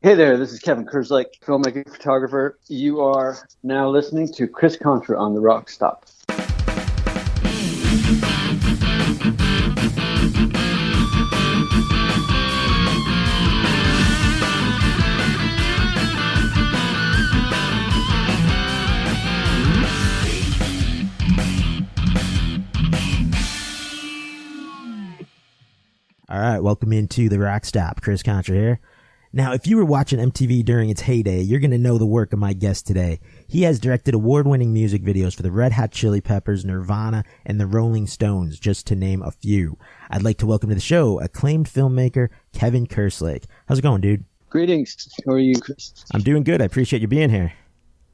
Hey there, this is Kevin Kerslake, filmmaker, photographer. You are now listening to Chris Contra on the RockStop. All right, welcome into the RockStop. Chris Contra here. Now, if you were watching MTV during its heyday, you're going to know the work of my guest today. He has directed award-winning music videos for the Red Hot Chili Peppers, Nirvana, and the Rolling Stones, just to name a few. I'd like to welcome to the show acclaimed filmmaker Kevin Kerslake. How's it going, dude? Greetings. How are you, Chris? I'm doing good. I appreciate you being here.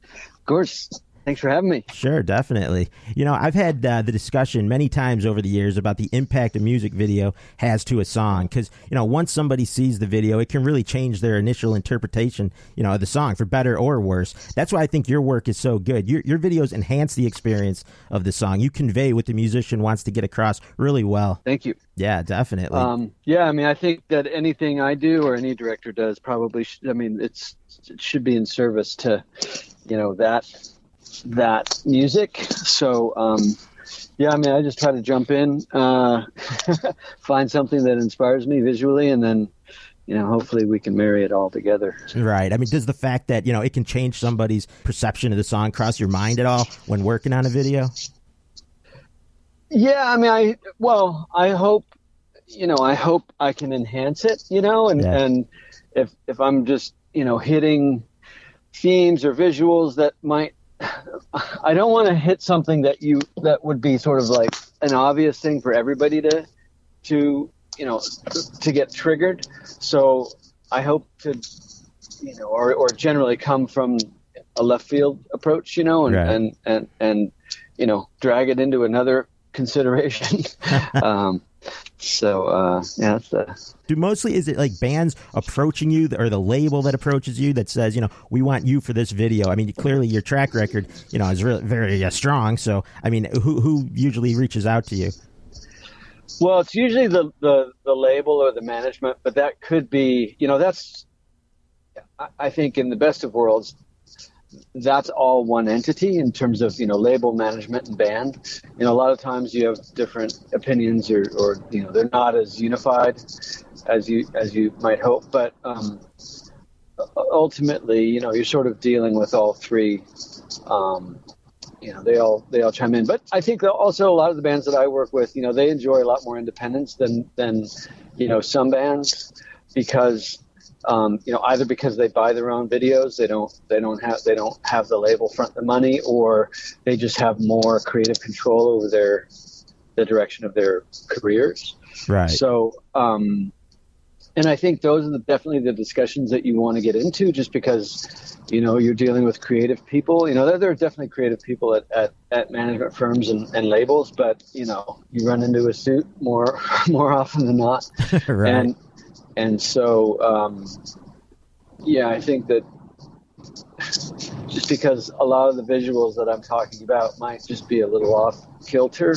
Of course. Thanks for having me. Sure, definitely. You know, I've had the discussion many times over the years about the impact a music video has to a song. Because, you know, once somebody sees the video, it can really change their initial interpretation, you know, of the song, for better or worse. That's why I think your work is so good. Your videos enhance the experience of the song. You convey what the musician wants to get across really well. Thank you. Yeah, definitely. Yeah, I mean, I think that anything I do or any director does probably, it should be in service to, you know, that music. So yeah, I mean, I just try to jump in, find something that inspires me visually, and then, you know, hopefully we can marry it all together. Right. I mean, does the fact that, you know, it can change somebody's perception of the song cross your mind at all when working on a video? Yeah, I mean, I hope I can enhance it, you know, and if I'm just, you know, hitting themes or visuals that might, I don't want to hit something that would be sort of like an obvious thing for everybody to get triggered. So I hope to, you know, or generally come from a left field approach, you know, and you know, drag it into another consideration. Yeah, is it like bands approaching you, or the label that approaches you that says, you know, we want you for this video? I mean, clearly your track record, you know, is really very strong. So, I mean, who usually reaches out to you? Well, it's usually the label or the management, but that could be, you know, I think in the best of worlds, that's all one entity in terms of, you know, label, management, and band. You know, a lot of times you have different opinions or you know, they're not as unified as you might hope. But ultimately, you know, you're sort of dealing with all three. You know, they all chime in. But I think that also a lot of the bands that I work with, you know, they enjoy a lot more independence than you know, some bands, because you know, either because they buy their own videos, they don't have the label front the money, or they just have more creative control over the direction of their careers. Right. So, and I think those are definitely the discussions that you want to get into, just because, you know, you're dealing with creative people. You know, there are definitely creative people at management firms and labels, but, you know, you run into a suit more often than not. Right. And so, yeah, I think that just because a lot of the visuals that I'm talking about might just be a little off kilter,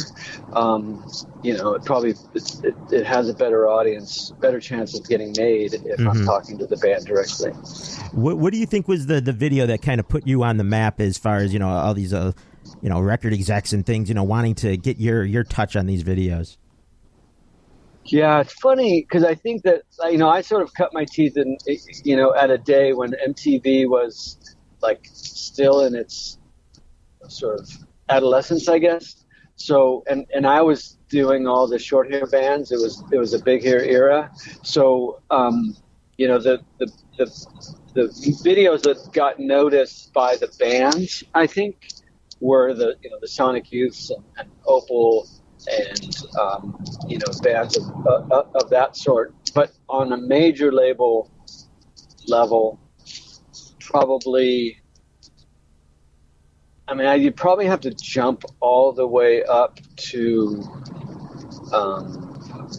you know, it has a better audience, better chance of getting made if I'm talking to the band directly. What do you think was the video that kind of put you on the map as far as, you know, all these, you know, record execs and things, you know, wanting to get your touch on these videos? Yeah, it's funny because I think that, you know, I sort of cut my teeth in, you know, at a day when MTV was like still in its sort of adolescence, I guess. So, and I was doing all the short hair bands. It was a big hair era. So, you know, the videos that got noticed by the bands, I think, were the Sonic Youths and Opal and you know, bands of that sort. But on a major label level, probably, I mean, you'd probably have to jump all the way up to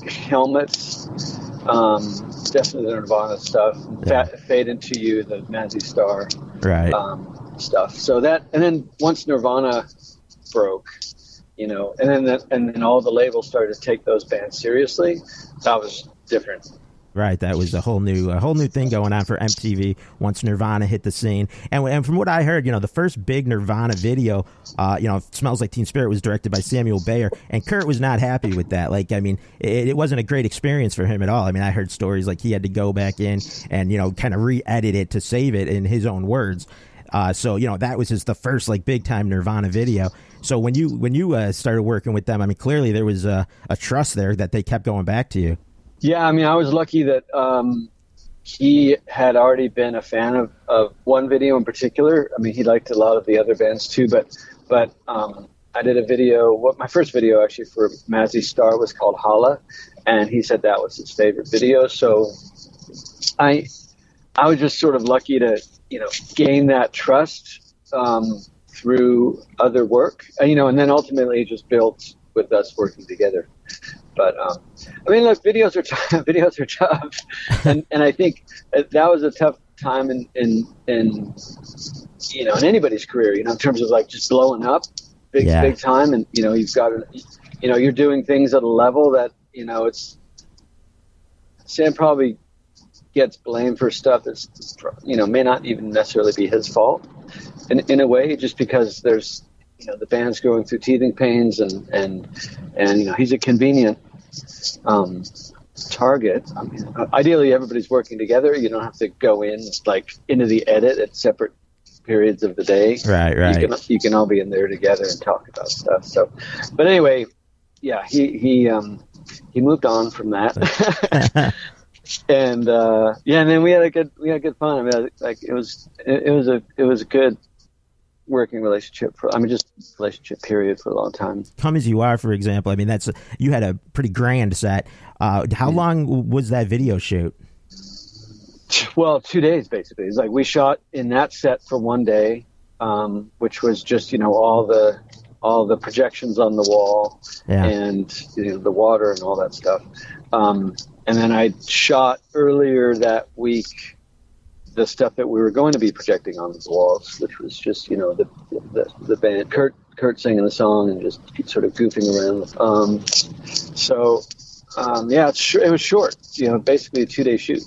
Helmets, definitely the Nirvana stuff, Fade Into You, the Mazzy Star, right, stuff. So that, and then once Nirvana broke, you know, and then all the labels started to take those bands seriously. That was different. Right, that was a whole new thing going on for MTV once Nirvana hit the scene. And from what I heard, the first big Nirvana video, "Smells Like Teen Spirit" was directed by Samuel Bayer, and Kurt was not happy with that. Like, I mean, it wasn't a great experience for him at all. I mean, I heard stories like he had to go back in and kind of re-edit it to save it in his own words. So that was the first like big time Nirvana video. So when you started working with them, I mean, clearly there was a trust there that they kept going back to you. Yeah, I mean, I was lucky that he had already been a fan of one video in particular. I mean, he liked a lot of the other bands too, but I did a video. My first video actually for Mazzy Star was called Holla, and he said that was his favorite video. So I was just sort of lucky to gain that trust through other work, and then ultimately just built with us working together. But I mean, look, videos are tough, and I think that was a tough time in anybody's career, in terms of like just blowing up big time, and you've got you're doing things at a level that Sam probably gets blamed for stuff that's may not even necessarily be his fault in a way, just because there's the band's going through teething pains and he's a convenient target. I mean, ideally everybody's working together. You don't have to go into the edit at separate periods of the day. Right. You can all be in there together and talk about stuff. So, but anyway, yeah, he moved on from that. And and then we had good fun. I mean, like it was a good working relationship period for a long time. Come As You Are, for example. I mean, you had a pretty grand set. How long was that video shoot? Well, 2 days basically. It's like we shot in that set for one day, which was just all the projections on the wall and the water and all that stuff. And then I shot earlier that week the stuff that we were going to be projecting on the walls, which was just the band, Kurt singing the song and just sort of goofing around. It was short, basically a 2-day shoot.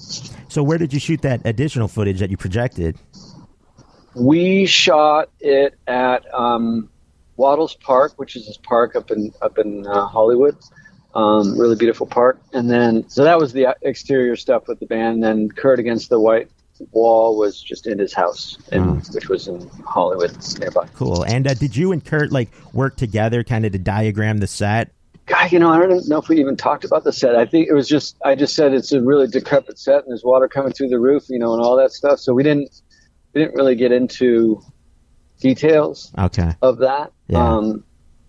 So where did you shoot that additional footage that you projected? We shot it at Waddles Park, which is this park up in Hollywood. Really beautiful park. And then, so that was the exterior stuff with the band. And then Kurt Against the White Wall was just in his house, which was in Hollywood nearby. Cool. And did you and Kurt work together kind of to diagram the set? God, I don't know if we even talked about the set. I think it was I just said it's a really decrepit set and there's water coming through the roof, and all that stuff. So we didn't really get into details of that. Yeah.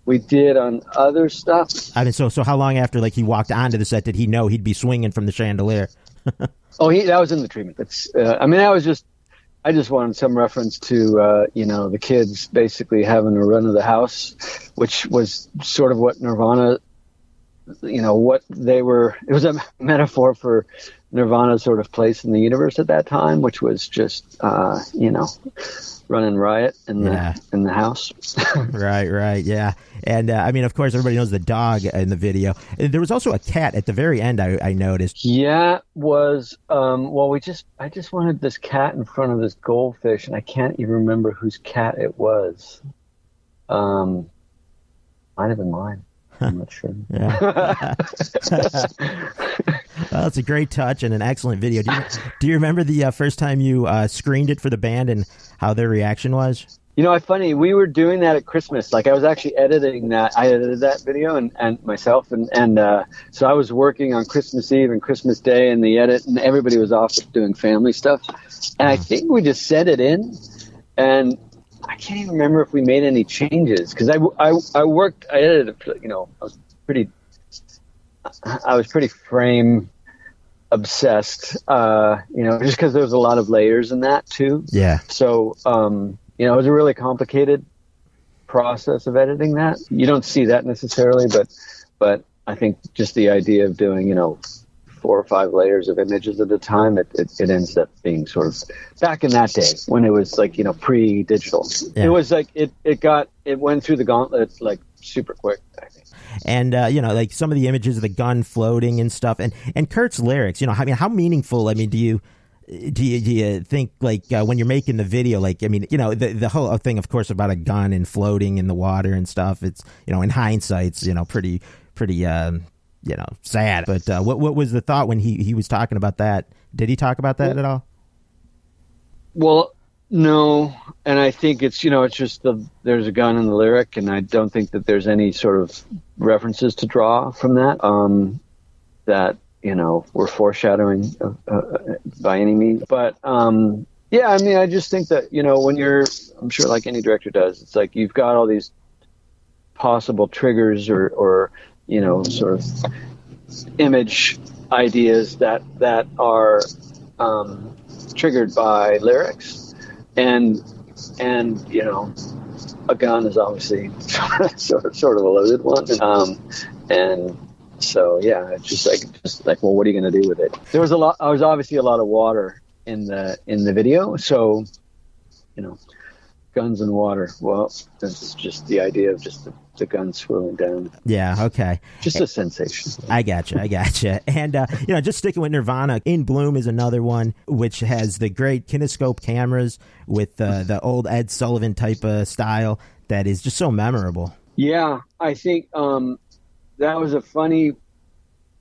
We did on other stuff. I mean, so how long after he walked onto the set did he know he'd be swinging from the chandelier? That was in the treatment. I just wanted some reference to the kids basically having a run of the house, which was sort of what Nirvana, what they were. It was a metaphor for Nirvana's sort of place in the universe at that time, which was just running riot in the house. right, yeah. And I mean, of course, everybody knows the dog in the video. There was also a cat at the very end. I noticed. Yeah, was I just wanted this cat in front of this goldfish, and I can't even remember whose cat it was. Might have been mine. I'm not sure. Yeah. Well, it's a great touch and an excellent video. Do you remember the first time you screened it for the band and how their reaction was? Funny, we were doing that at Christmas. I was actually editing that. I edited that video and myself, and so I was working on Christmas Eve and Christmas Day in the edit, and everybody was off doing family stuff. And I think we just sent it in, and I can't even remember if we made any changes, because I edited it. I was pretty frame obsessed, just because there was a lot of layers in that too. Yeah. So, it was a really complicated process of editing that. You don't see that necessarily, but I think just the idea of doing, 4 or 5 layers of images at a time, it ends up being sort of, back in that day when it was pre-digital. Yeah. It was it went through the gauntlet super quick, I think. and like some of the images of the gun floating and stuff, and Kurt's lyrics. I mean, how meaningful? I mean, do you think like when you're making the video, like, I mean, the whole thing, of course, about a gun and floating in the water and stuff. It's in hindsight, it's pretty sad. But what was the thought when he was talking about that? Did he talk about that at all? Well, no, and I think it's just there's a gun in the lyric, and I don't think that there's any sort of references to draw from that that we're foreshadowing by any means. But yeah, I mean, I just think that when I'm sure like any director does, it's like you've got all these possible triggers or sort of image ideas that are triggered by lyrics. And a gun is obviously sort of a loaded one. And so yeah, it's just like, well, what are you going to do with it? There was obviously a lot of water in the video, so guns and water. Well, that's just the idea of just the gun swirling down. Yeah, okay. Just a sensation. I gotcha. And, just sticking with Nirvana, In Bloom is another one, which has the great kinescope cameras with the old Ed Sullivan type of style that is just so memorable. Yeah, I think that was a funny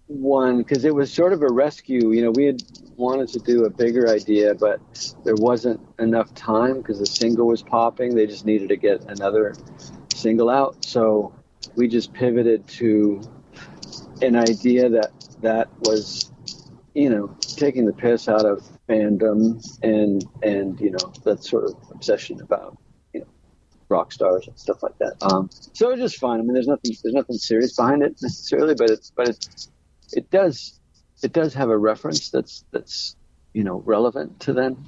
one because it was sort of a rescue. We had wanted to do a bigger idea, but there wasn't enough time because the single was popping. They just needed to get another single out, so we just pivoted to an idea that was taking the piss out of fandom and that sort of obsession about rock stars and stuff like that. So it was just fun. I mean, there's nothing serious behind it necessarily, but it does have a reference that's relevant to them,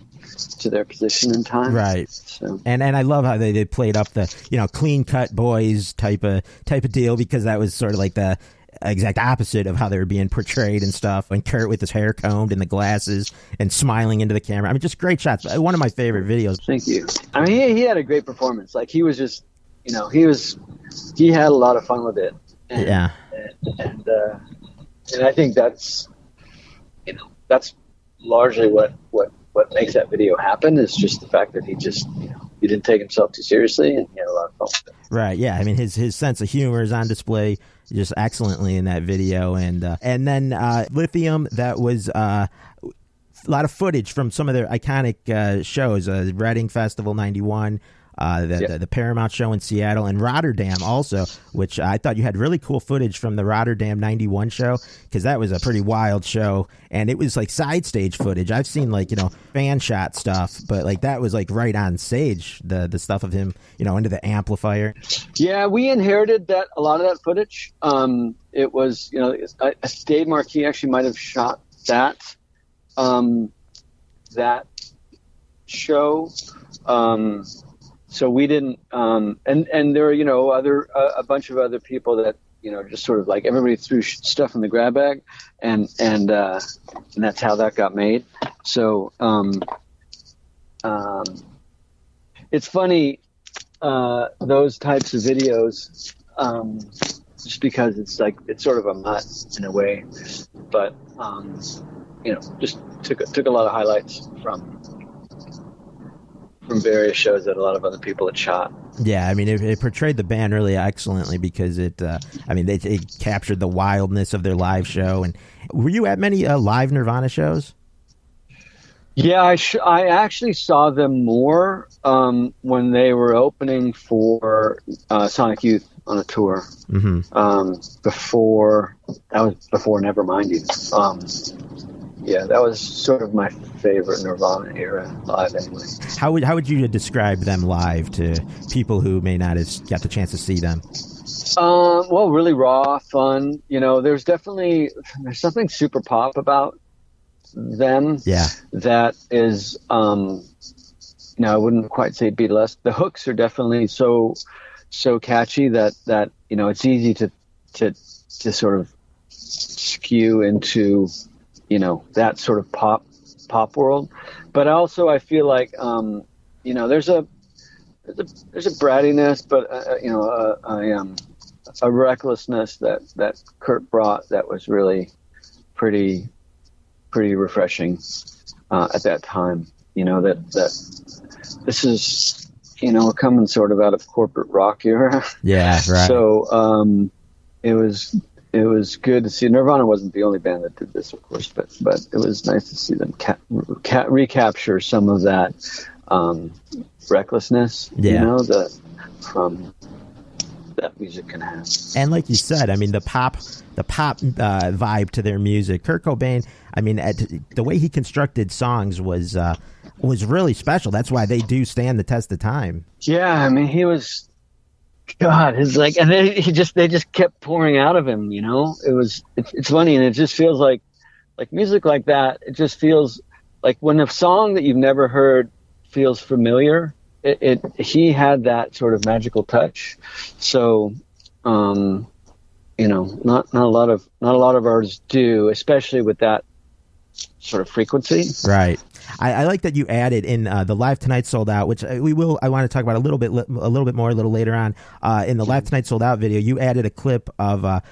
to their position in time. Right. So. And I love how they played up the clean cut boys type of deal, because that was sort of like the exact opposite of how they were being portrayed and stuff. And Kurt with his hair combed and the glasses and smiling into the camera. I mean, just great shots. One of my favorite videos. Thank you. I mean, he had a great performance. Like, he was just, he had a lot of fun with it. And, yeah. And I think that's largely what makes that video happen, is just the fact that he just, he didn't take himself too seriously, and he had a lot of fun with it. Right. Yeah. I mean, his sense of humor is on display just excellently in that video. And then Lithium, that was a lot of footage from some of their iconic shows, Reading Festival 91, the Paramount show in Seattle, and Rotterdam also, which I thought you had really cool footage from the Rotterdam 91 show, because that was a pretty wild show, and it was like side stage footage. I've seen like fan shot stuff, but like that was like right on stage, the stuff of him into the amplifier. Yeah, we inherited a lot of that footage. It was Dave Marquis actually might have shot that show. So we didn't, and there are, a bunch of other people that, just sort of like everybody threw stuff in the grab bag, and that's how that got made. So, it's funny, those types of videos, just because it's sort of a mutt in a way, but, just took a lot of highlights from various shows that a lot of other people had shot. Yeah, I mean, it portrayed the band really excellently, because it captured the wildness of their live show. And were you at many live Nirvana shows? Yeah, I actually saw them more when they were opening for Sonic Youth on a tour. Mm-hmm. Before Nevermind even. Yeah, that was sort of my favorite Nirvana era live anyway. How would you describe them live to people who may not have got the chance to see them? Well, really raw, fun. There's something super pop about them. Yeah. That is, I wouldn't quite say Beatles. The hooks are definitely so catchy that it's easy to sort of skew into that sort of pop world. But also I feel like there's a brattiness, but a recklessness that Kurt brought that was really pretty refreshing at that time. That this is, we're coming sort of out of corporate rock era. Yeah, right. So it was good to see. Nirvana wasn't the only band that did this, of course, but it was nice to see them recapture some of that recklessness. Yeah. From that music can have. And like you said, I mean, the pop vibe to their music. Kurt Cobain, I mean, the way he constructed songs was really special. That's why they do stand the test of time. Yeah, I mean, he was, God, and they just kept pouring out of him. It's funny, and it just feels like music like that. It just feels like when a song that you've never heard feels familiar. He had that sort of magical touch. So, not a lot of artists do, especially with that sort of frequency. Right. I like that you added in the Live Tonight Sold Out, which I want to talk about a little bit more a little later on. In the Live Tonight Sold Out video, you added a clip of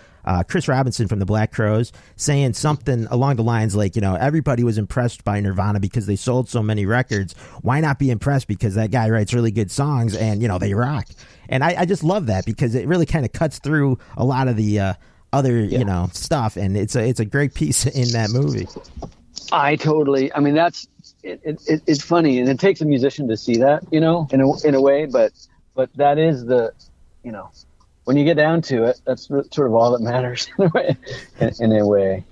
Chris Robinson from the Black Crowes saying something along the lines like, everybody was impressed by Nirvana because they sold so many records. Why not be impressed because that guy writes really good songs and, they rock? And I just love that because it really kind of cuts through a lot of the other, stuff. And it's a great piece in that movie. I mean, it's funny, and it takes a musician to see that, in a way, but that is the, when you get down to it, that's sort of all that matters in a way.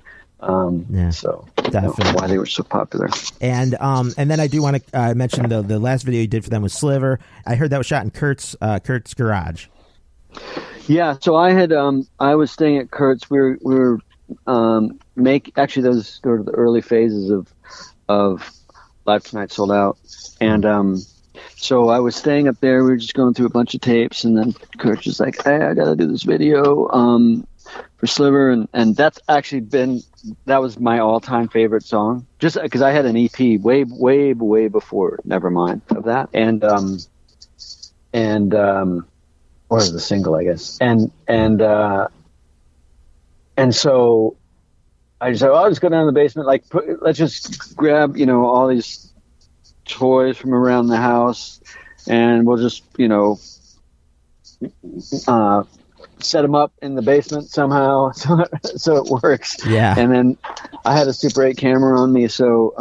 So definitely why they were so popular. And then I do want to mention the last video you did for them was Sliver. I heard that was shot in Kurt's garage. Yeah. So I was staying at Kurt's. We were actually those sort of the early phases of Live Tonight Sold Out, and so I was staying up there. We were just going through a bunch of tapes, and then Kurt was like, "Hey, I got to do this video for Sliver," and that's actually that was my all-time favorite song, just because I had an EP way before Nevermind of that, and or as a single, I guess, and so I just said, "I'll just go down to the basement. Let's just grab all these toys from around the house, and we'll just set them up in the basement somehow so it works." Yeah. And then I had a Super 8 camera on me, so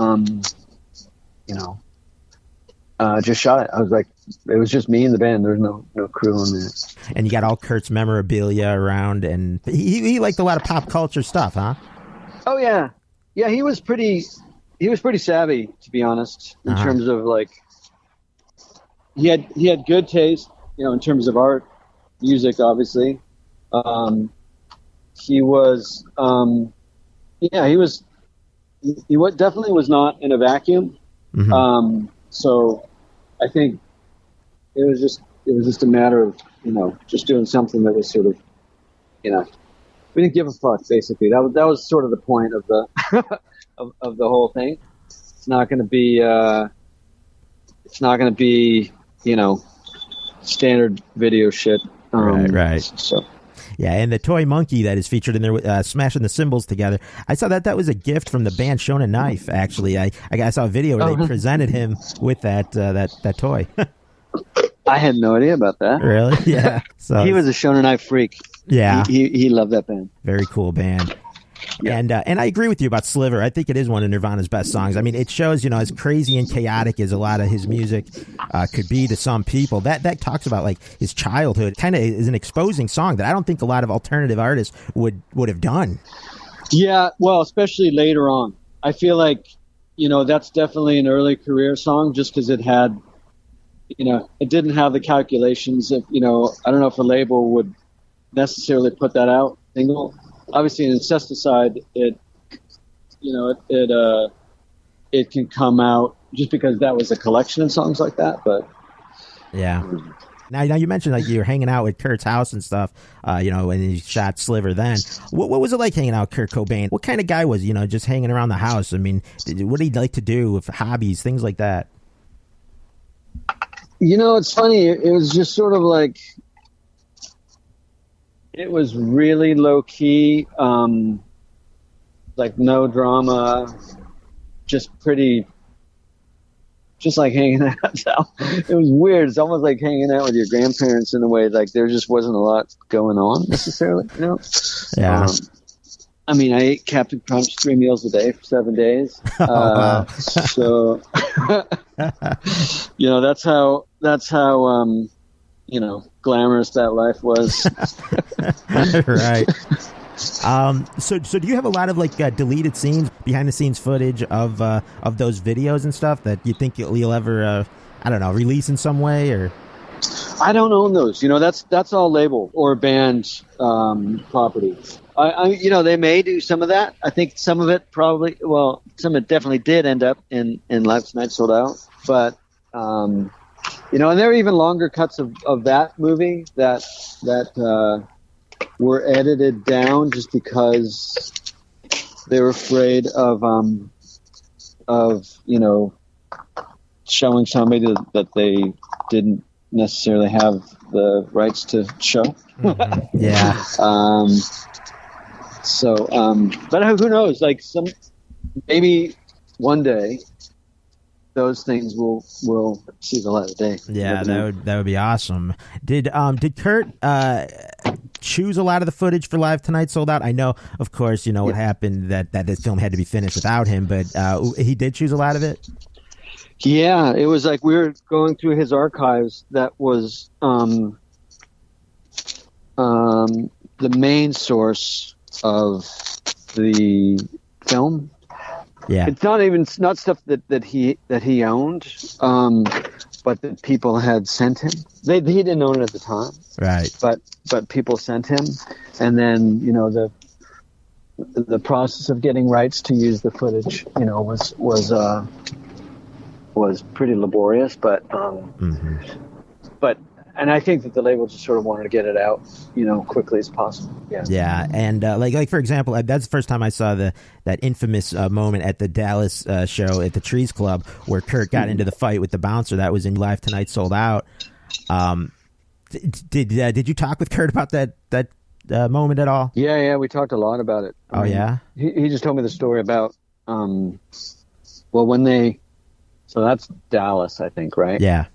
just shot it. I was like, it was just me and the band. There's no crew on that. And you got all Kurt's memorabilia around, and he liked a lot of pop culture stuff, huh? Oh yeah. He was pretty savvy, to be honest, in terms of he had good taste, in terms of art, music, obviously. He was definitely was not in a vacuum. Mm-hmm. So I think it was just a matter of, just doing something that was sort of, we didn't give a fuck, basically. That was sort of the point of the of the whole thing. It's not going to be standard video shit. Right. So. Yeah, and the toy monkey that is featured in there, smashing the cymbals together. I saw that was a gift from the band Shona Knife. Actually, I saw a video where they presented him with that toy. I had no idea about that. Really? Yeah. So he was a Shona Knife freak. Yeah, he loved that band. Very cool band. Yeah. And I agree with you about Sliver. I think it is one of Nirvana's best songs. I mean, it shows, as crazy and chaotic as a lot of his music could be to some people. That talks about his childhood. Kind of is an exposing song that I don't think a lot of alternative artists would have done. Yeah, well, especially later on. I feel like, that's definitely an early career song, just because it had, it didn't have the calculations of, I don't know if a label would necessarily put that out single. Obviously, in Incesticide, it can come out just because that was a collection of songs like that. But yeah. Now you mentioned you were hanging out at Kurt's house and stuff. When he shot Sliver. Then what was it like hanging out with Kurt Cobain? What kind of guy was just hanging around the house? I mean, what did he like to do with hobbies, things like that? It's funny. It was just sort of like. It was really low key, like no drama, just like hanging out. So it was weird. It's almost like hanging out with your grandparents in a way. Like there just wasn't a lot going on necessarily, you know? Yeah. I mean, I ate Captain Crunch 3 meals a day for 7 days. Wow. So, you know, that's how, you know, glamorous that life was. Right. So do you have a lot of like deleted scenes, behind the scenes footage of those videos and stuff that you think you'll ever, I don't know, release in some way? Or I don't own those. You know, that's all label or band property. I you know, they may do some of that. I think some of it probably, well, some of it definitely did end up in Live Tonight Sold Out. But you know, and there are even longer cuts of that movie that were edited down just because they were afraid of you know, showing somebody that they didn't necessarily have the rights to show. Mm-hmm. Yeah. So, but who knows? Like maybe one day those things will see the light of day. Yeah, that would be awesome. Did Kurt choose a lot of the footage for Live Tonight Sold Out? I know, of course, you know what happened, that this film had to be finished without him, but he did choose a lot of it. Yeah, it was like we were going through his archives. That was the main source of the film. Yeah, it's not stuff that he owned, but that people had sent him. He didn't own it at the time, right? But people sent him, and then, you know, the process of getting rights to use the footage, you know, was pretty laborious, but and I think that the label just sort of wanted to get it out, you know, quickly as possible. Yeah. Yeah, and like for example, that's the first time I saw that infamous moment at the Dallas show at the Trees Club where Kurt got into the fight with the bouncer. That was in Live Tonight Sold Out. Did you talk with Kurt about that moment at all? Yeah, we talked a lot about it. Oh, yeah? He just told me the story about well, so that's Dallas, I think, right? Yeah.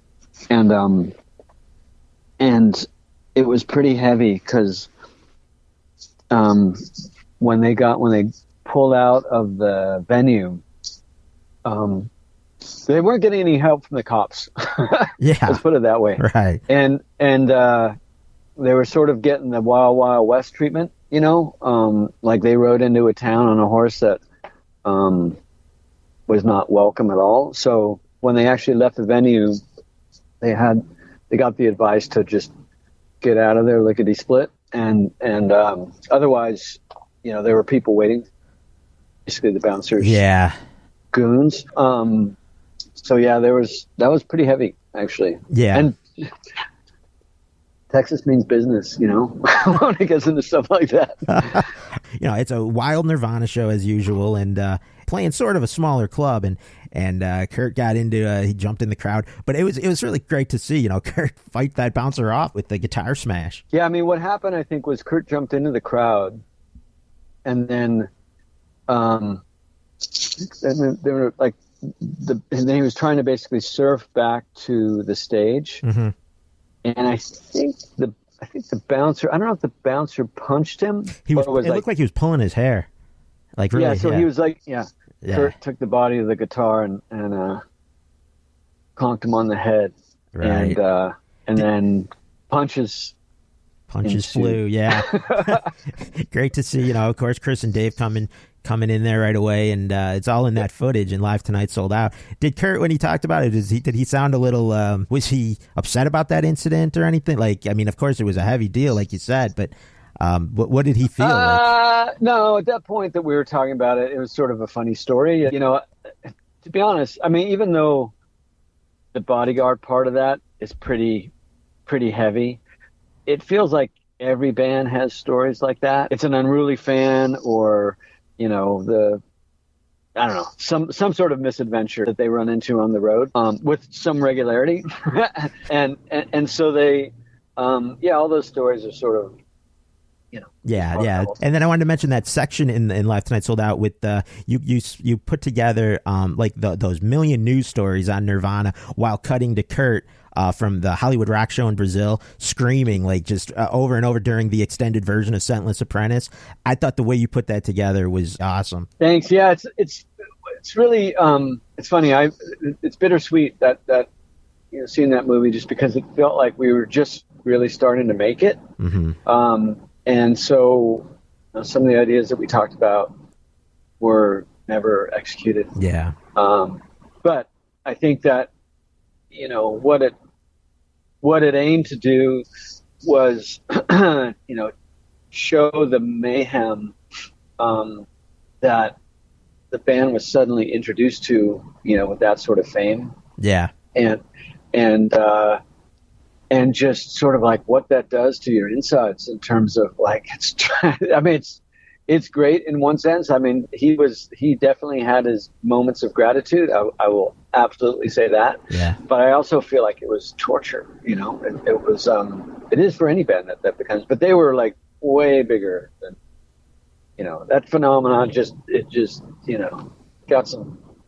And it was pretty heavy because when they pulled out of the venue, they weren't getting any help from the cops. Yeah, let's put it that way. Right. And they were sort of getting the Wild Wild West treatment, you know, like they rode into a town on a horse that was not welcome at all. So when they actually left the venue, they got the advice to just get out of there lickety-split, and otherwise, you know, there were people waiting, basically the bouncers, goons. So yeah, that was pretty heavy, actually. Yeah. And Texas means business, you know, when it gets into stuff like that. You know, it's a wild Nirvana show as usual, and playing sort of a smaller club, and Kurt got into he jumped in the crowd, but it was really great to see, you know, Kurt fight that bouncer off with the guitar smash. Yeah, I mean, what happened, I think, was Kurt jumped into the crowd, and then they were like and then he was trying to basically surf back to the stage. Mm-hmm. And I think the bouncer, I don't know if the bouncer punched him. It looked like he was pulling his hair. Like, really, yeah, so he was like, Kurt took the body of the guitar and conked him on the head. Right. And then punches flew, yeah. Great to see, you know, of course, Chris and Dave coming in there right away, and it's all in that footage, and Live Tonight Sold Out. Did Kurt, when he talked about it, did he sound a little, was he upset about that incident or anything? Like, I mean, of course it was a heavy deal, like you said, but what did he feel like? No, at that point that we were talking about it, it was sort of a funny story. You know, to be honest, I mean, even though the bodyguard part of that is pretty heavy, it feels like every band has stories like that. It's an unruly fan, or, you know, I don't know, some sort of misadventure that they run into on the road with some regularity. and so they, all those stories are sort of Yeah. And then I wanted to mention that section in Live Tonight Sold Out with you put together like those million news stories on Nirvana while cutting to Kurt from the Hollywood Rock Show in Brazil, screaming like just over and over during the extended version of Scentless Apprentice. I thought the way you put that together was awesome. Thanks. Yeah, it's really it's funny. It's bittersweet that seeing that movie, just because it felt like we were just really starting to make it. Mm-hmm. And so some of the ideas that we talked about were never executed. Yeah. But I think that, what it aimed to do was, show the mayhem that the band was suddenly introduced to, with that sort of fame. Yeah. And just sort of like what that does to your insides in terms of like, it's great in one sense. I mean, he definitely had his moments of gratitude. I will absolutely say that. Yeah. But I also feel like it was torture, it was, it is for any band that becomes, but they were like way bigger than, that phenomenon got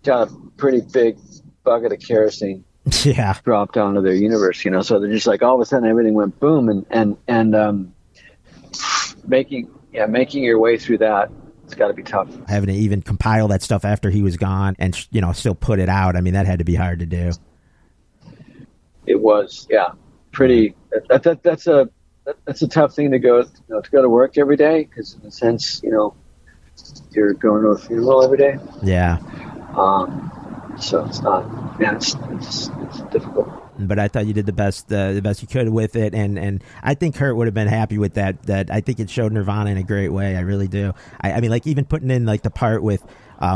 a pretty big bucket of kerosene. Yeah, dropped onto their universe, so they're just like all of a sudden everything went boom, and making your way through that, it's got to be tough. Having to even compile that stuff after he was gone and still put it out, I mean, that had to be hard to do. It was, yeah, pretty. That's a tough thing to go to work every day, because in a sense, you're going to a funeral every day. Yeah. So it's not. Yeah, it's difficult. But I thought you did the best you could with it, and I think Kurt would have been happy with that. That I think it showed Nirvana in a great way. I really do. I mean, like even putting in like the part with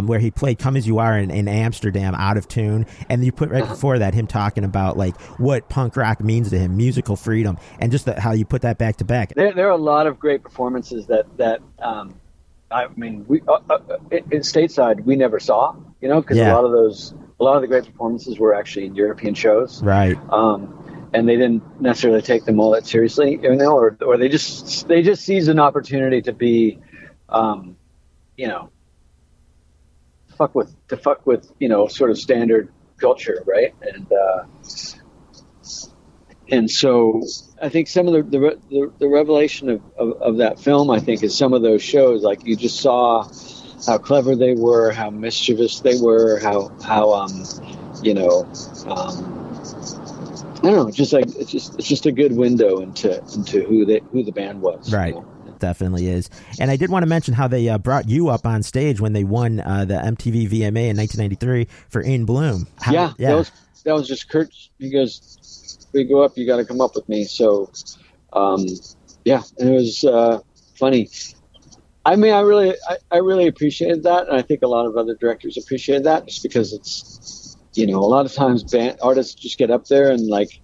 where he played "Come As You Are" in Amsterdam out of tune, and you put right before that him talking about like what punk rock means to him, musical freedom, and just how you put that back to back. There are a lot of great performances that I mean, we in stateside we never saw, because a lot of the great performances were actually in European shows, right? And they didn't necessarily take them all that seriously, or they just seized an opportunity to be, fuck with sort of standard culture, right? And so I think some of the revelation of that film, I think, is some of those shows. Like you just saw how clever they were, how mischievous they were, how I don't know, just like it's just a good window into who the band was. Right. Definitely is. And I did want to mention how they brought you up on stage when they won the MTV VMA in 1993 for In Bloom. Yeah. That was just Kurt. He goes, we go up, you got to come up with me. So, and it was funny. I mean, I really appreciated that, and I think a lot of other directors appreciated that, just because it's, a lot of times artists just get up there and like,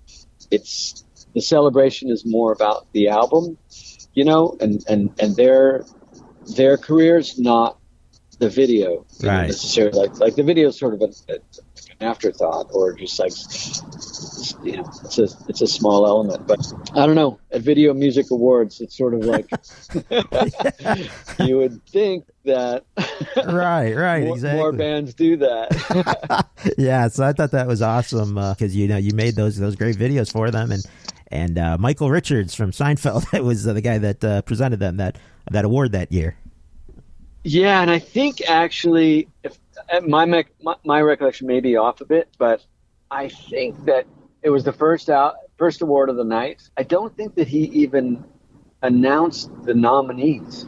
it's the celebration is more about the album, and their careers, not the video, right? Necessarily, like the video is sort of an afterthought, or just like, it's a small element. But I don't know, at Video Music Awards, it's sort of like you would think that right exactly, more bands do that. Yeah, so I thought that was awesome, because you made those great videos for them, and Michael Richards from Seinfeld, that was the guy that presented them that award that year. Yeah, and I think actually, if my recollection may be off a bit, but I think that it was the first award of the night. I don't think that he even announced the nominees.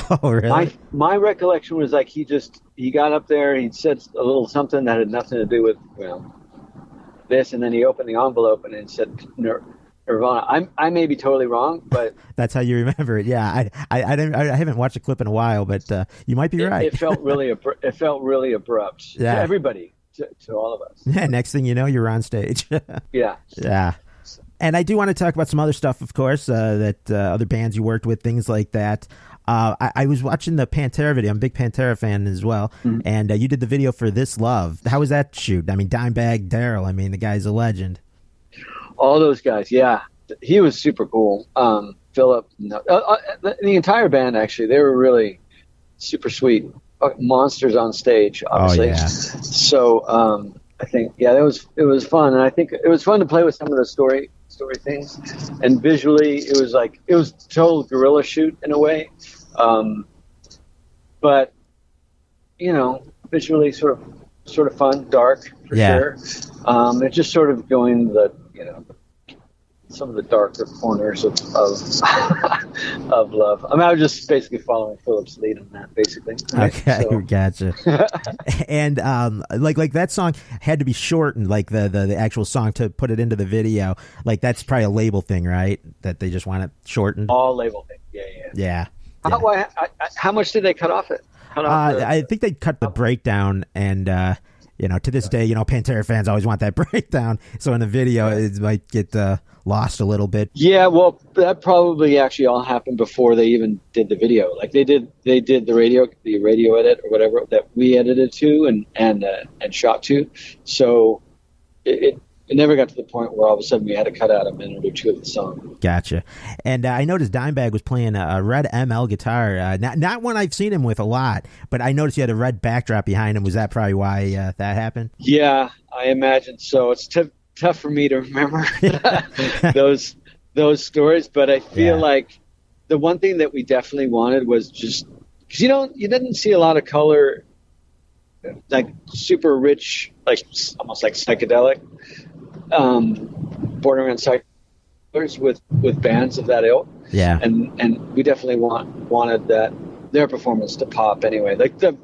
Oh, really? My recollection was like he got up there, he said a little something that had nothing to do with this, and then he opened the envelope and it said Nirvana. I may be totally wrong, but that's how you remember it. Yeah, I haven't watched a clip in a while, but you might be right. It felt really abrupt to everybody, to all of us. Yeah. Next thing you know, you're on stage. Yeah. Yeah. And I do want to talk about some other stuff, of course, that other bands you worked with, things like that. I was watching the Pantera video. I'm a big Pantera fan as well. Mm-hmm. And you did the video for This Love. How was that shoot? I mean, Dimebag Darrell, the guy's a legend. All those guys, yeah. He was super cool. Philip, no, the entire band actually, they were really super sweet, monsters on stage, obviously. Oh yeah. So I think it was fun, and I think it was fun to play with some of the story things, and visually it was total guerrilla shoot in a way, but visually sort of fun, dark for sure. It's just sort of going some of the darker corners of of love. I mean, I was just basically following Philip's lead on that, basically. Right? Okay, so. Gotcha. And like that song had to be shortened, like the actual song, to put it into the video. Like that's probably a label thing, right? That they just want it shortened. All label thing. Yeah. How much did they cut off it? I think they cut the breakdown, and to this day, Pantera fans always want that breakdown. So in the video, it might get lost a little bit. Yeah, well, that probably actually all happened before they even did the video. Like they did the radio edit or whatever that we edited to and shot to. So it never got to the point where all of a sudden we had to cut out a minute or two of the song. Gotcha. And I noticed Dimebag was playing a red ML guitar. Not one I've seen him with a lot, but I noticed he had a red backdrop behind him. Was that probably why that happened? Yeah, I imagine so. It's tough for me to remember those stories, but I feel like the one thing that we definitely wanted was just because you didn't see a lot of color, like super rich, like almost like psychedelic, borderline psychedelics with bands of that ilk. Yeah, and we definitely wanted their performance to pop anyway. Like the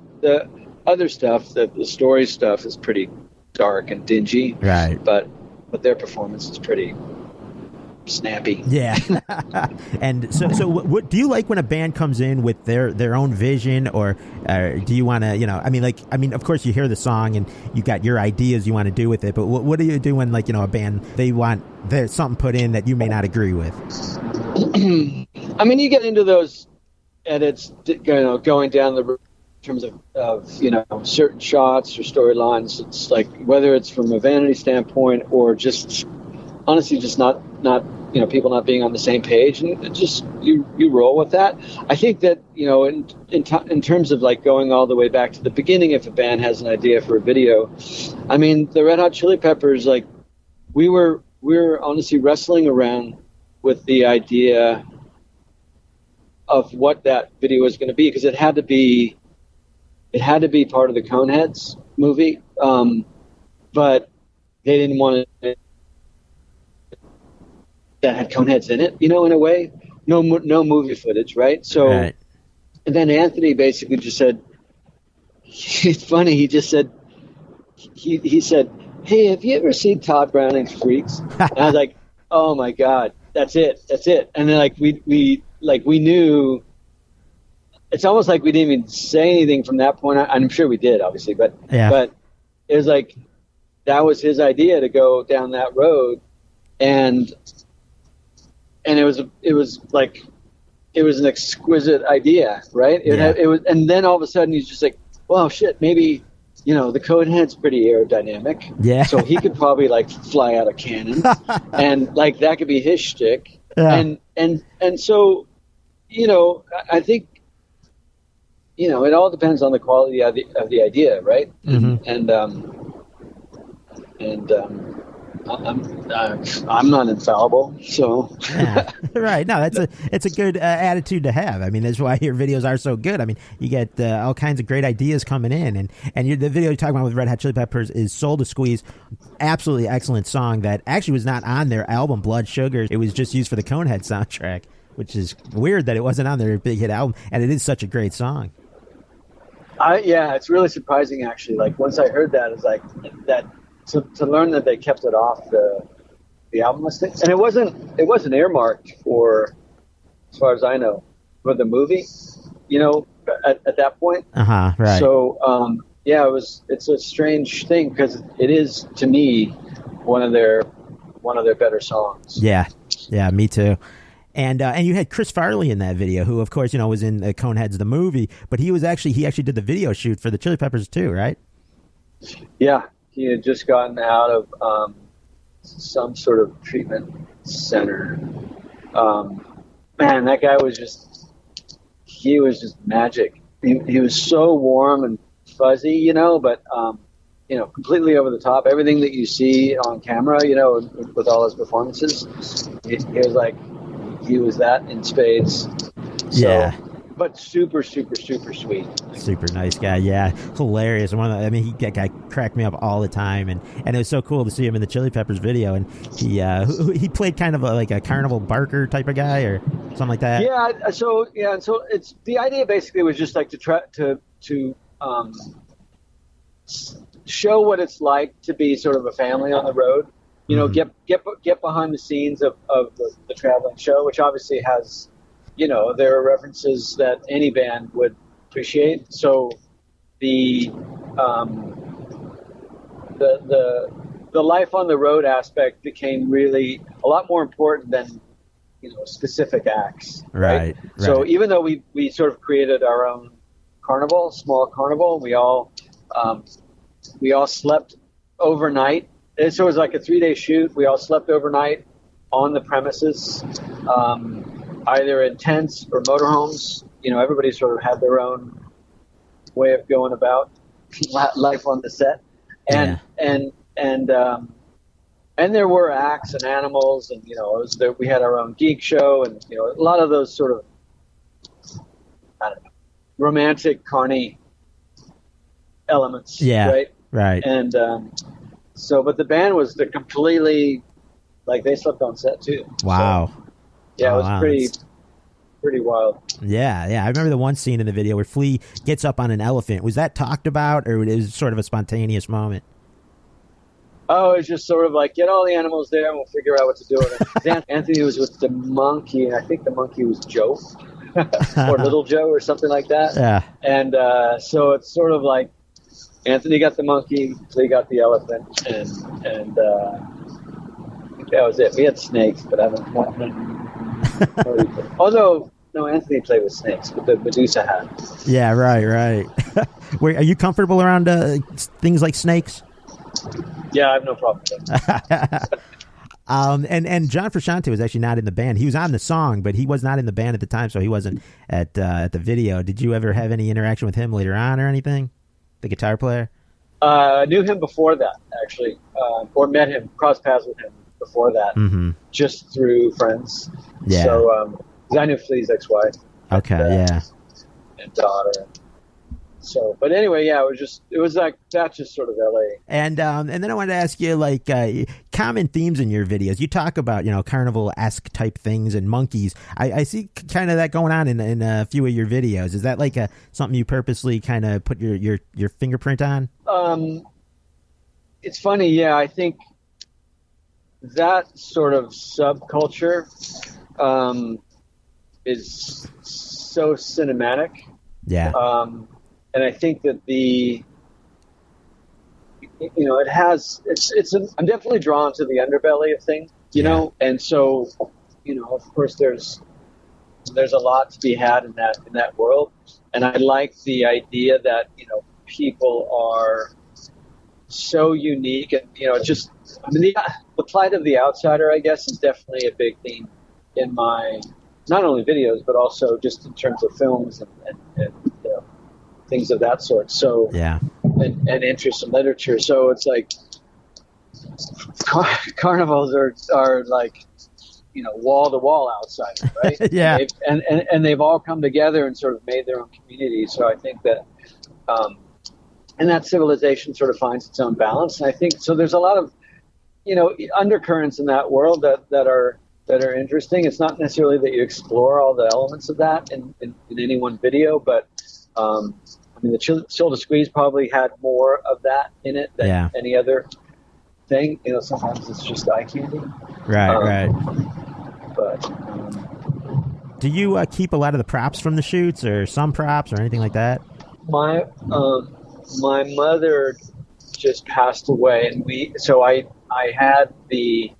other stuff, the story stuff is pretty dark and dingy, right? But their performance is pretty snappy. Yeah. And so what do you like when a band comes in with their own vision, or do you want to, of course you hear the song and you got your ideas you want to do with it, but what do you do when a band, they want there's something put in that you may not agree with? I mean, you get into those edits, going down the road in terms of certain shots or storylines. It's like whether it's from a vanity standpoint or just honestly just not people not being on the same page, and it just you roll with that. I think that in terms of like going all the way back to the beginning, if a band has an idea for a video, I mean the Red Hot Chili Peppers, like we were honestly wrestling around with the idea of what that video was going to be, because it had to be part of the Coneheads movie, but they didn't want it that had Coneheads in it, in a way. No movie footage, right? So, right. And then Anthony basically just said, it's funny, he just said, he said, hey, have you ever seen Todd Browning's Freaks? And I was like, oh my God, that's it. And then we knew. It's almost like we didn't even say anything from that point on. I'm sure we did, obviously, but it was like that was his idea to go down that road, and it was an exquisite idea, right? It was, and then all of a sudden he's just like, well, shit, maybe the Conehead's pretty aerodynamic, so he could probably like fly out of cannons, and like that could be his shtick, and so I think. It all depends on the quality of the idea, right? Mm-hmm. I'm not infallible, so right. No, it's a good attitude to have. I mean, that's why your videos are so good. I mean, you get all kinds of great ideas coming in, and the video you're talking about with Red Hot Chili Peppers is "Soul to Squeeze," absolutely excellent song that actually was not on their album Blood Sugar. It was just used for the Conehead soundtrack, which is weird that it wasn't on their big hit album, and it is such a great song. It's really surprising actually. Like once I heard that, it's like that to learn that they kept it off the album listing, and it wasn't earmarked for, as far as I know, for the movie. At that point. Right. So it's a strange thing because it is to me one of their better songs. Yeah, me too. And you had Chris Farley in that video, who, of course, was in Coneheads the movie, but he actually did the video shoot for the Chili Peppers too, right? Yeah, he had just gotten out of some sort of treatment center, and man, that guy was he was just magic. He was so warm and fuzzy, you know, but you know, completely over the top. Everything that you see on camera, you know, with all his performances, he was that in spades. So, Yeah. But super, super, super sweet. Super nice guy, yeah, hilarious. That guy cracked me up all the time, and it was so cool to see him in the Chili Peppers video. And he played kind of like a carnival barker type of guy or something like that. Yeah. So it's the idea basically was just like to try to show what it's like to be sort of a family on the road. You know, get behind the scenes of the traveling show, which obviously has, you know, there are references that any band would appreciate. So the life on the road aspect became really a lot more important than, you know, specific acts. Right. So even though we sort of created our own small carnival, we all slept overnight. So it was like a 3-day shoot. We all slept overnight on the premises. Either in tents or motorhomes. You know, everybody sort of had their own way of going about life on the set, and there were acts and animals, and you know, we had our own geek show, and you know, a lot of those sort of, I don't know, romantic, carny elements. Yeah, right. And but the band was completely, like, they slept on set too. Wow. So, yeah, it was pretty wild. Yeah. I remember the one scene in the video where Flea gets up on an elephant. Was that talked about, or it was sort of a spontaneous moment? Oh, it's just sort of like, get all the animals there and we'll figure out what to do with it. Anthony was with the monkey, and I think the monkey was Joe, or Little Joe, or something like that. Yeah. And so it's sort of like Anthony got the monkey, Flea got the elephant, and that was it. We had snakes, but I haven't. Although, no, Anthony played with snakes, but the Medusa had. Yeah, right. Are you comfortable around things like snakes? Yeah, I have no problem with that. And John Frusciante was actually not in the band. He was on the song, but he was not in the band at the time, so he wasn't at the video. Did you ever have any interaction with him later on or anything? The guitar player? I knew him before that, actually, or met him, crossed paths with him before that, just through friends. Yeah. So I knew Flea's ex-wife. Okay. And daughter. So, but anyway, yeah, it was like that's just sort of LA. And then I wanted to ask you, like, common themes in your videos. You talk about, you know, carnival-esque type things and monkeys. I see kind of that going on in a few of your videos. Is that like something you purposely kind of put your fingerprint on? It's funny, yeah. I think that sort of subculture is so cinematic. Yeah. And I think that I'm definitely drawn to the underbelly of things, you know, and so, you know, of course there's a lot to be had in that world. And I like the idea that, you know, people are so unique, and, you know, the plight of the outsider, I guess, is definitely a big theme in my, not only videos, but also just in terms of films and you know, things of that sort. So, yeah, and interest in literature. So it's like carnivals are like, you know, wall to wall outsiders, right? Yeah. And they've all come together and sort of made their own community. So I think that, and that civilization sort of finds its own balance. And I think so. There's a lot of, you know, undercurrents in that world that are interesting. It's not necessarily that you explore all the elements of that in any one video, but I mean, the Chill to Squeeze probably had more of that in it than any other thing. You know, sometimes it's just eye candy. Right. But do you keep a lot of the props from the shoots, or some props, or anything like that? My mother just passed away, and I had the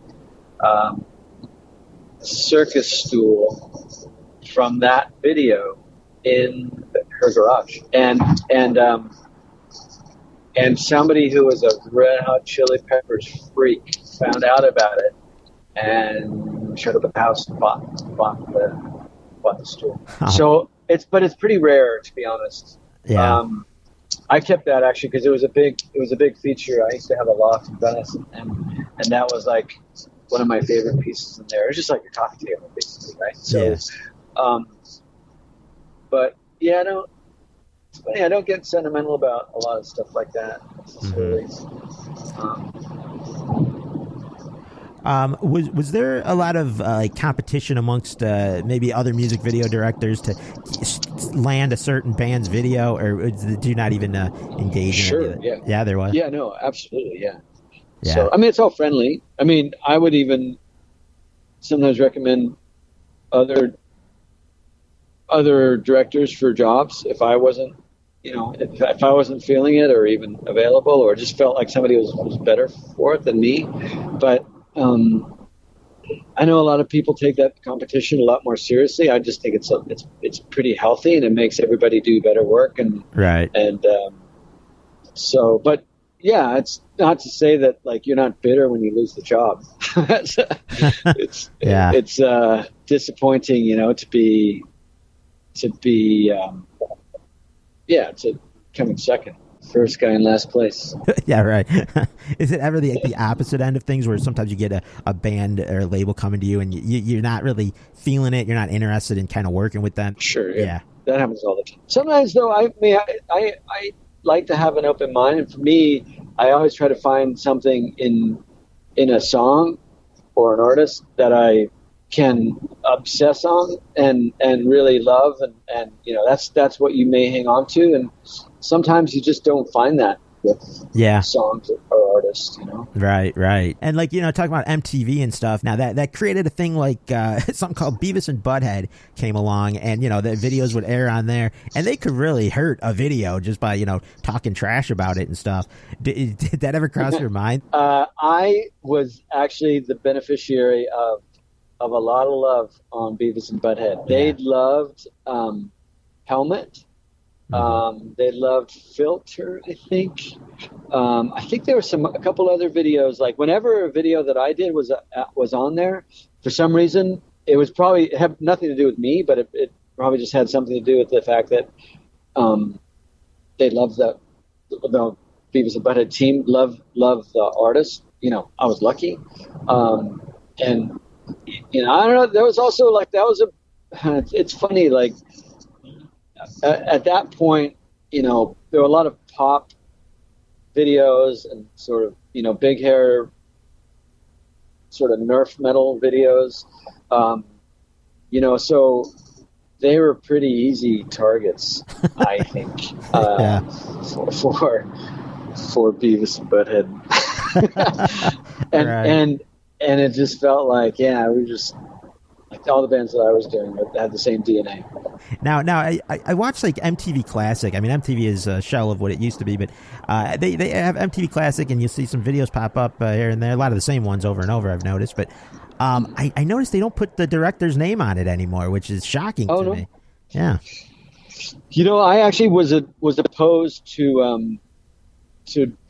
circus stool from that video in her garage, and somebody who was a Red Hot Chili Peppers freak found out about it and showed up at the house and bought about the story. So it's pretty rare, to be honest. Yeah. I kept that actually because it was a big feature. I used to have a loft in Venice, and that was like one of my favorite pieces in there. It's just like a coffee table, basically, right? So, but yeah, it's funny. I don't get sentimental about a lot of stuff like that necessarily. Was there a lot of like competition amongst maybe other music video directors to land a certain band's video, or did you not even engage in any of it? Yeah, there was. Yeah, no, absolutely, yeah. So I mean, it's all friendly. I mean, I would even sometimes recommend other directors for jobs if I wasn't, if I wasn't feeling it or even available, or just felt like somebody was better for it than me, but. I know a lot of people take that competition a lot more seriously. I just think it's pretty healthy, and it makes everybody do better work. And right. And so, but yeah, it's not to say that like you're not bitter when you lose the job. it's disappointing, to come in second. First guy in last place. Yeah, right. Is it ever the opposite end of things where sometimes you get a band or a label coming to you and you're not really feeling it, you're not interested in kind of working with them? Sure, yeah. That happens all the time. Sometimes, though, I like to have an open mind, and for me, I always try to find something in a song or an artist that I can obsess on and really love, and that's what you may hang on to, and sometimes you just don't find that with songs or artists, Right. And like, talking about MTV and stuff, now that created a thing like something called Beavis and Butthead came along, and, the videos would air on there, and they could really hurt a video just by, talking trash about it and stuff. Did that ever cross your mind? I was actually the beneficiary of a lot of love on Beavis and Butthead. They loved Helmet. They loved Filter, I think. I think there were a couple other videos. Like whenever a video that I did was on there, for some reason, it was probably had nothing to do with me, but it probably just had something to do with the fact that they loved the Beavis and Butthead team, loved the artist. I was lucky, and I don't know. There was also like it's funny, like. At that point, there were a lot of pop videos and sort of, big hair, sort of Nerf metal videos. So they were pretty easy targets, I think, for Beavis and Butthead. and it just felt like, we just. All the bands that I was doing had the same DNA. Now I watch like MTV Classic. I mean, MTV is a shell of what it used to be, but they have MTV Classic, and you see some videos pop up here and there. A lot of the same ones over and over, I've noticed. But I noticed they don't put the director's name on it anymore, which is shocking to me. Yeah. I actually was opposed to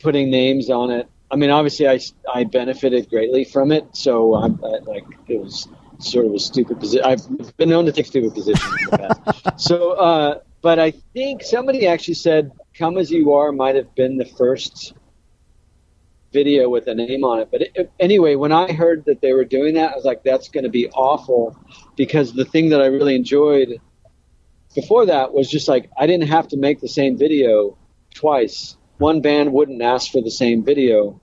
putting names on it. I mean, obviously, I benefited greatly from it, so it was sort of a stupid position. I've been known to take stupid positions in the past. So, but I think somebody actually said "Come As You Are" might have been the first video with a name on it. But anyway, when I heard that they were doing that, I was like, that's going to be awful, because the thing that I really enjoyed before that was just like, I didn't have to make the same video twice. One band wouldn't ask for the same video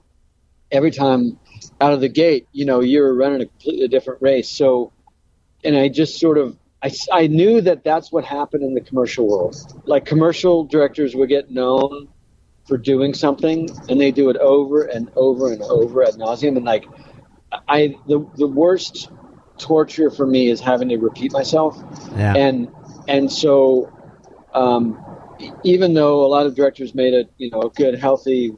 every time out of the gate. You're running a completely different race. So, and I just sort of, I knew that that's what happened in the commercial world. Like, commercial directors would get known for doing something, and they do it over and over and over ad nauseum. And like, the worst torture for me is having to repeat myself. Yeah. And so, even though a lot of directors made it, a good, healthy,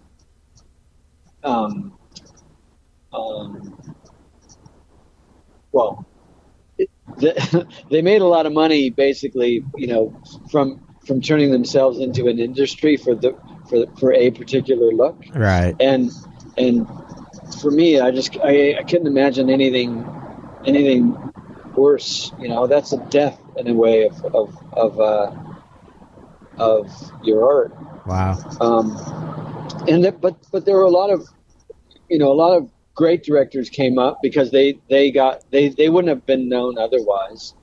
they made a lot of money, basically, from turning themselves into an industry for a particular look. Right. And for me, I couldn't imagine anything worse. That's a death in a way of your art. Wow. But there were a lot of great directors came up because they wouldn't have been known otherwise.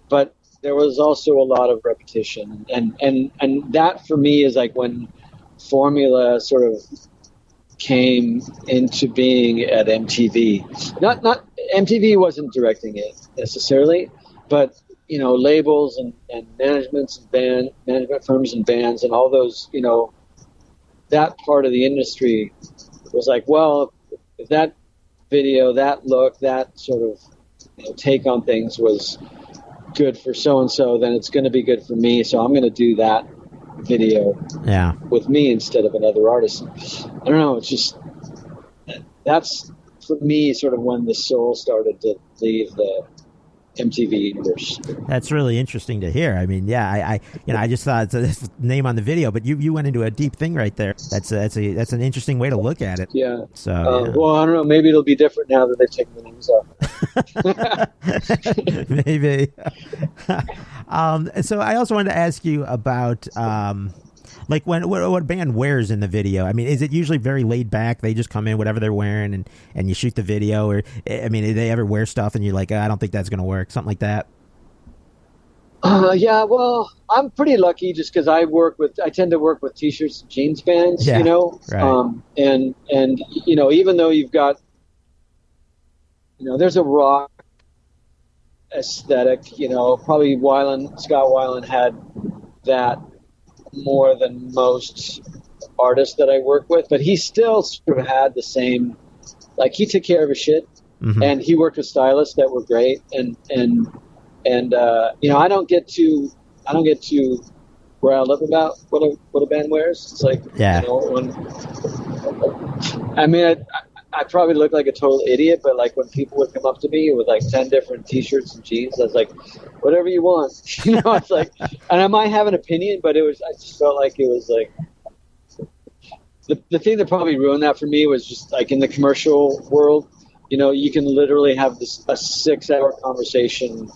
But there was also a lot of repetition, and that for me is like when Formula sort of came into being at MTV. Not MTV wasn't directing it necessarily, but labels and management firms and bands and all those, that part of the industry was like, well, if that video, that look, that sort of take on things was good for so and so, then it's going to be good for me. So I'm going to do that video with me instead of another artist. I don't know. It's just that's for me sort of when the soul started to leave the MTV universe. That's really interesting to hear. I mean, I just thought it's a name on the video, but you went into a deep thing right there. That's an interesting way to look at it. Yeah. So well, I don't know. Maybe it'll be different now that they've taken the names off. Maybe. So I also wanted to ask you about like what a band wears in the video. I mean, is it usually very laid back? They just come in whatever they're wearing and you shoot the video, or I mean, do they ever wear stuff and you're like, I don't think that's going to work, something like that? Yeah, well, I'm pretty lucky just because I tend to work with t-shirts and jeans bands, right. And even though you've got, there's a rock aesthetic, probably Scott Weiland had that more than most artists that I work with, but he still sort of had the same, like he took care of his shit, and he worked with stylists that were great, and I don't get too riled up about what a band wears. It's like, I probably look like a total idiot, but like when people would come up to me with like 10 different t-shirts and jeans, I was like, whatever you want. It's like, and I might have an opinion, but I just felt like it was like, the thing that probably ruined that for me was just like in the commercial world, you can literally have a 6-hour conversation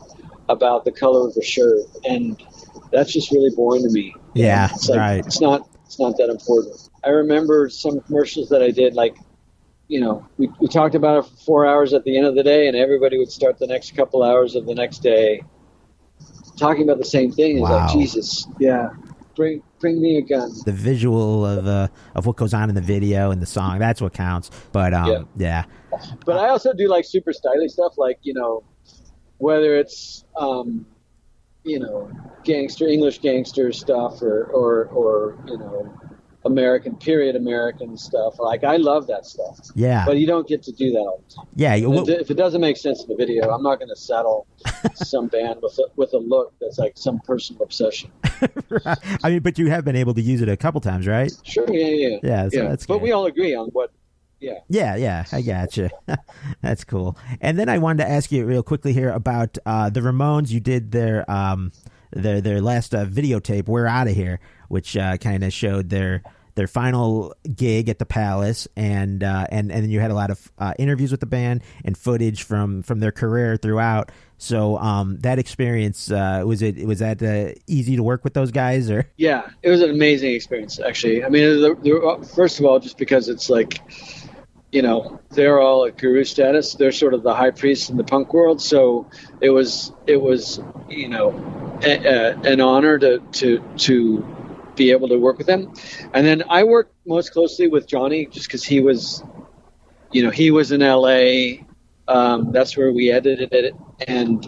about the color of the shirt, and that's just really boring to me. Yeah, it's like, right. It's not that important. I remember some commercials that I did, like, we talked about it for 4 hours at the end of the day, and everybody would start the next couple hours of the next day talking about the same thing. It's like, Jesus, bring me a gun. The visual of what goes on in the video and the song, that's what counts. But yeah. But I also do like super stylish stuff, like whether it's English gangster stuff or American stuff. Like, I love that stuff. Yeah. But you don't get to do that all the time. Yeah. If it doesn't make sense in the video, I'm not going to saddle some band with a look that's like some personal obsession. Right. I mean, but you have been able to use it a couple times, right? Sure. Yeah. So that's good. But we all agree on what. Yeah, I gotcha. That's cool. And then I wanted to ask you real quickly here about the Ramones. You did their last videotape, "We're Outta Here," which kind of showed their final gig at the Palace, and then you had a lot of interviews with the band and footage from their career throughout. So that experience, was that easy to work with those guys, or? Yeah, it was an amazing experience, actually. I mean, first of all, just because it's like, they're all at guru status. They're sort of the high priests in the punk world. So it was an honor to be able to work with them. And then I worked most closely with Johnny just because he was in LA. That's where we edited it, and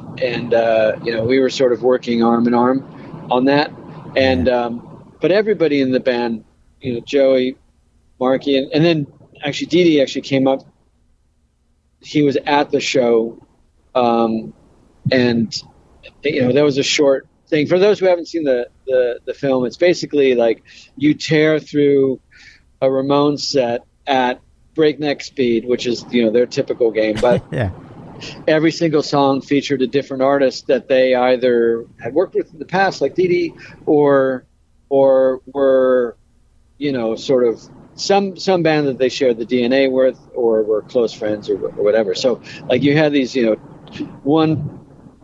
we were sort of working arm in arm on that. And but everybody in the band, Joey, Marky, and then actually Dee actually came up. He was at the show, and that was a short thing. For those who haven't seen the film, it's basically like you tear through a Ramones set at breakneck speed, which is their typical game, but every single song featured a different artist that they either had worked with in the past, like Dee, or were sort of some band that they shared the DNA with, or were close friends, or whatever. So like you had these one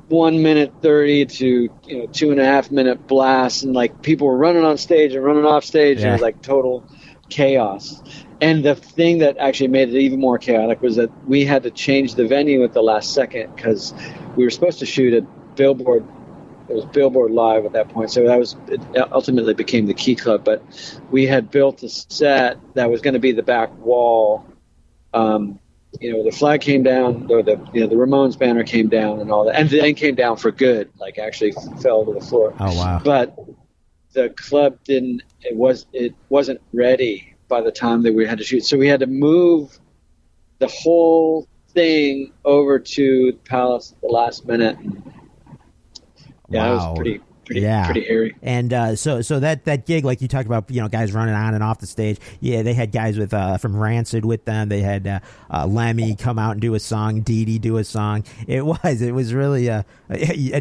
1 minute 30 to 2.5 minute blasts, and like people were running on stage and running off stage. Yeah. It was like total chaos. And the thing that actually made it even more chaotic was that we had to change the venue at the last second, because we were supposed to shoot at Billboard. It was Billboard Live at that point, so it ultimately became the Key Club. But we had built a set that was going to be the back wall. The flag came down, or the Ramones banner came down, and all that, and then came down for good, like actually fell to the floor. Oh wow! But the club didn't. It wasn't ready by the time that we had to shoot, so we had to move the whole thing over to the Palace at the last minute. Yeah, wow. It was pretty hairy. And so that gig, like you talked about, guys running on and off the stage. Yeah, they had guys with from Rancid with them. They had Lemmy come out and do a song, Dee Dee do a song. It was really a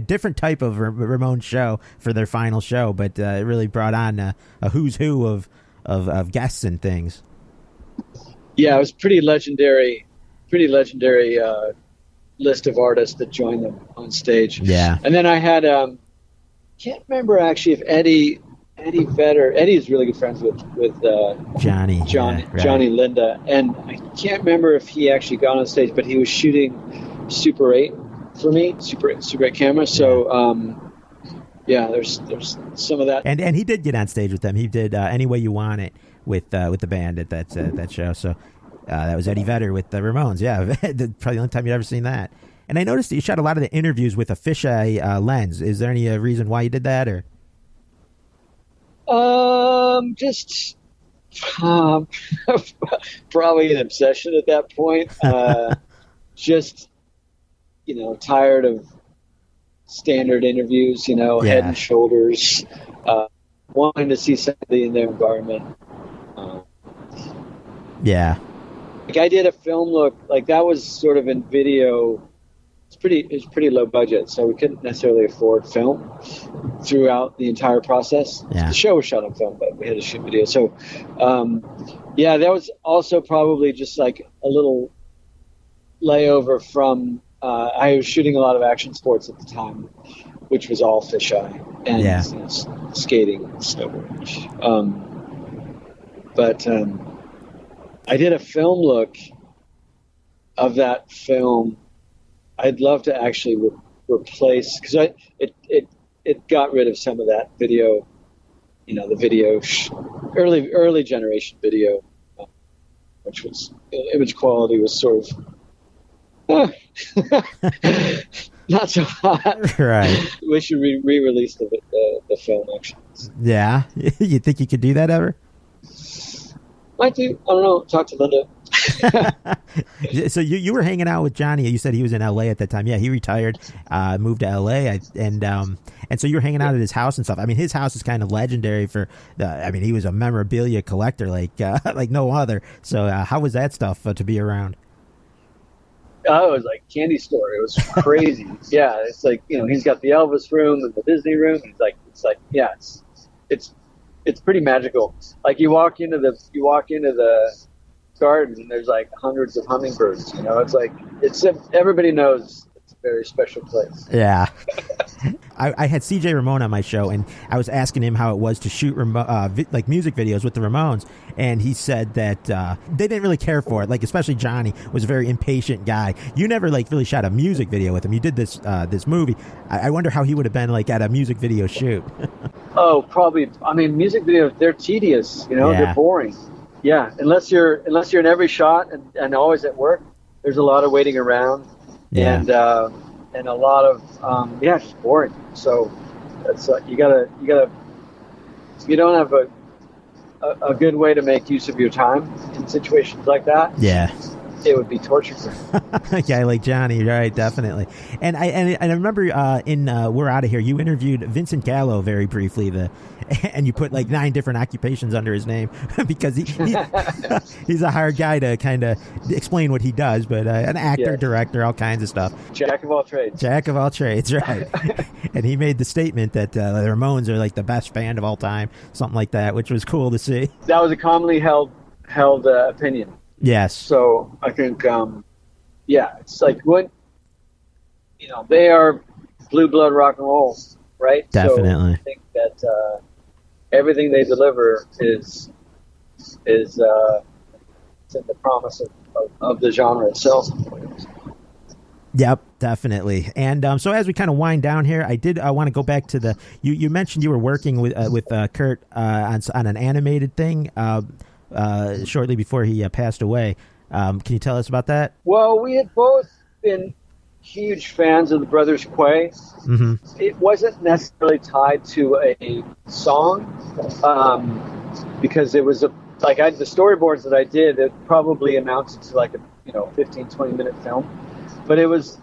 different type of Ramones show for their final show, but it really brought on a who's who of guests and things. Yeah, it was pretty legendary list of artists that joined them on stage. Yeah. And then I had can't remember actually if Eddie Vedder. Eddie is really good friends with Johnny. Johnny Yeah, right. Johnny Linda, and I can't remember if he actually got on stage, but he was shooting Super 8 for me, Super 8 camera. So there's some of that. And he did get on stage with them. He did Any Way You Want It with the band at that show. So that was Eddie Vedder with the Ramones. Yeah, probably the only time you'd ever seen that. And I noticed that you shot a lot of the interviews with a fisheye lens. Is there any reason why you did that, or? Just probably an obsession at that point. Just tired of standard interviews. Head and shoulders. Wanting to see somebody in their environment. Yeah. Like I did a film look, like that was sort of in video. It was pretty low budget, so we couldn't necessarily afford film throughout the entire process. Yeah. The show was shot on film, but we had to shoot video. So, that was also probably just like a little layover from. I was shooting a lot of action sports at the time, which was all fisheye and skating and snowboarding. But I did a film look of that film. I'd love to actually replace, because it got rid of some of that video, the video early generation video, which was image quality was sort of not so hot. Right. We should re-release the film actually. Yeah, you think you could do that ever? Might do. I don't know. Talk to Linda. So you were hanging out with Johnny. You said he was in L.A. at that time. Yeah, he retired, moved to L.A. And so you were hanging out at his house and stuff. I mean, his house is kind of legendary for he was a memorabilia collector like no other. So how was that stuff to be around? Oh, it was like candy store. It was crazy. Yeah, it's like he's got the Elvis room and the Disney room. It's pretty magical. Like you walk into the garden and there's like hundreds of hummingbirds. It's like everybody knows it's a very special place. Yeah. I had CJ Ramon on my show, and I was asking him how it was to shoot music videos with the Ramones, and he said that they didn't really care for it. Like especially Johnny was a very impatient guy. You never really shot a music video with him. You did this movie. I wonder how he would have been like at a music video shoot. Oh, probably. I mean, music videos, they're tedious. They're boring. Yeah, unless you're in every shot and always at work, there's a lot of waiting around, and a lot of just boring. So that's you gotta if you don't have a good way to make use of your time in situations like that. Yeah. It would be torture for him. A guy like Johnny, right? Definitely. And I remember in We're Outta Here, you interviewed Vincent Gallo very briefly, and you put like 9 different occupations under his name because he's a hard guy to kind of explain what he does, but an actor, director, all kinds of stuff. Jack of all trades. Jack of all trades, right? And he made the statement that the Ramones are like the best band of all time, something like that, which was cool to see. That was a commonly held opinion. Yes. So I think, it's like what, they are blue blood rock and roll, right? Definitely. So I think that everything they deliver is it's in the promise of the genre itself. Yep, definitely. And so as we kind of wind down here, I did want to go back to you mentioned you were working with Kurt on an animated thing shortly before he passed away. Can you tell us about that? Well, we had both been huge fans of the Brothers Quay. Mm-hmm. It wasn't necessarily tied to a song because it was the storyboards that I did, it probably amounted to like a 15, 20-minute film. But it was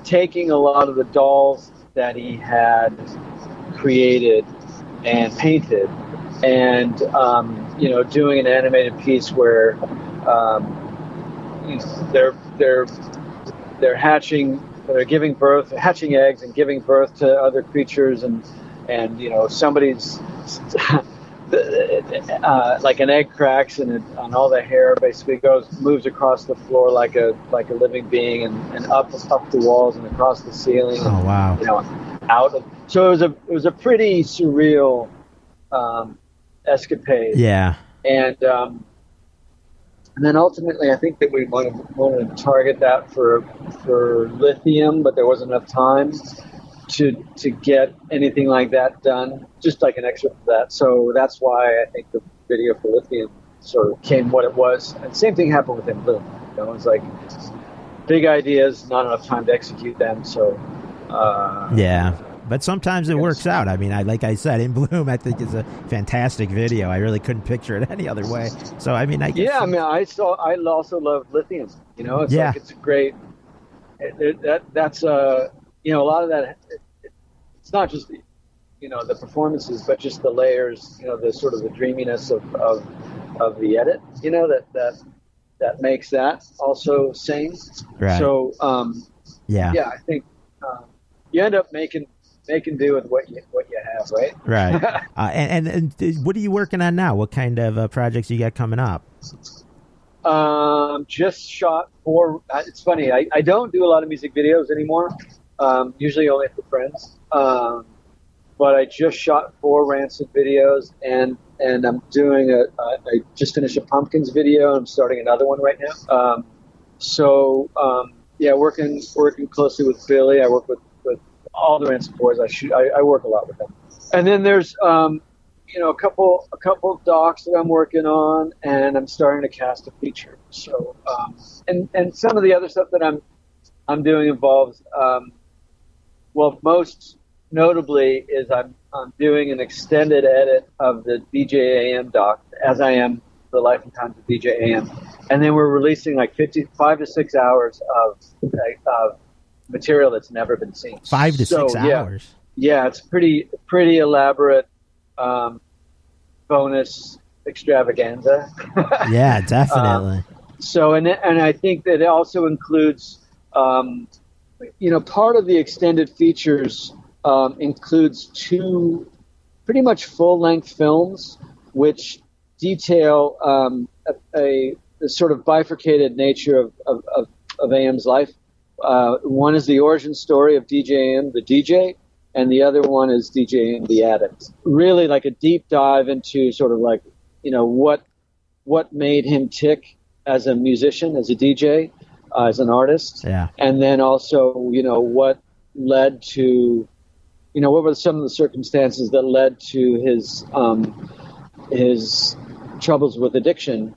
taking a lot of the dolls that he had created and painted, and doing an animated piece where they're hatching eggs and giving birth to other creatures, and somebody's like an egg cracks and all the hair basically moves across the floor like a living being, and up the walls and across the ceiling. Oh wow! So it was a pretty surreal escapade. Yeah. And then ultimately, I think that we wanted to target that for Lithium, but there wasn't enough time to get anything like that done, just like an extra for that. So that's why I think the video for Lithium sort of came what it was. And same thing happened with In Bloom. It was like big ideas, not enough time to execute them. So yeah. But sometimes it works out. I mean, like I said, In Bloom, I think is a fantastic video. I really couldn't picture it any other way. So I mean, I also love Lithium. It's a great. That's a lot of that. It's not just the performances, but just the layers. The sort of the dreaminess of the edit. That makes that also sing. Right. So I think you end up making do with what you have, right? Right. And what are you working on now? What kind of projects you got coming up? Just shot 4. It's funny. I don't do a lot of music videos anymore. Usually only for friends. But I just shot 4 Rancid videos, and I'm doing I just finished a Pumpkins video. I'm starting another one right now. Working closely with Billy. I work with all the Rancid boys. I work a lot with them. And then there's a couple docs that I'm working on, and I'm starting to cast a feature. So and some of the other stuff that I'm doing involves most notably is I'm doing an extended edit of the DJ AM doc, As I Am, The Life and Times of DJ AM, and then we're releasing like 55 to 6 hours of material that's never been seen. 5 to 6 hours. Yeah, it's pretty elaborate bonus extravaganza. Yeah, definitely. And I think that it also includes, part of the extended features includes 2 pretty much full-length films, which detail a sort of bifurcated nature of AM's life. One is the origin story of DJ AM, the DJ, and the other one is DJ AM, the addict. Really like a deep dive into sort of like, what made him tick as a musician, as a DJ, as an artist. Yeah. And then also, what led to, what were some of the circumstances that led to his troubles with addiction,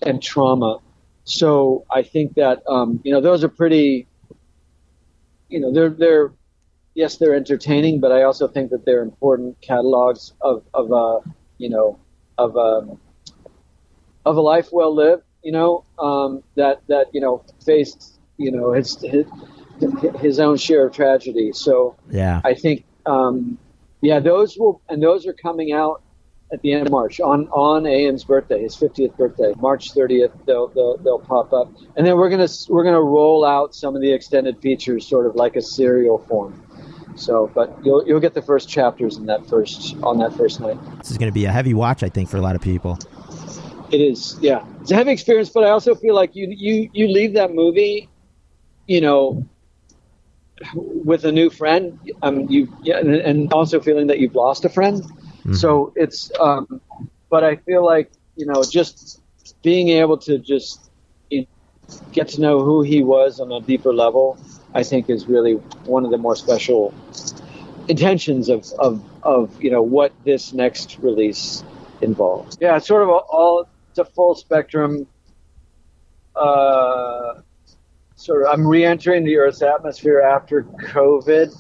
and trauma. So I think that those are pretty, they're entertaining, but I also think that they're important catalogs of a life well lived. That faced his own share of tragedy. So yeah, I think those are coming out at the end of March on AM's birthday, his 50th birthday, March 30th. They'll pop up, and then we're gonna roll out some of the extended features, sort of like a serial form. So, but you'll get the first chapters on that first night. This is going to be a heavy watch, I think, for a lot of people. It is, yeah. It's a heavy experience, but I also feel like you leave that movie, with a new friend, and also feeling that you've lost a friend. Mm-hmm. So it's, but I feel like, just being able to just get to know who he was on a deeper level, I think is really one of the more special intentions of what this next release involves. Yeah, it's sort of it's a full spectrum. I'm re-entering the Earth's atmosphere after COVID,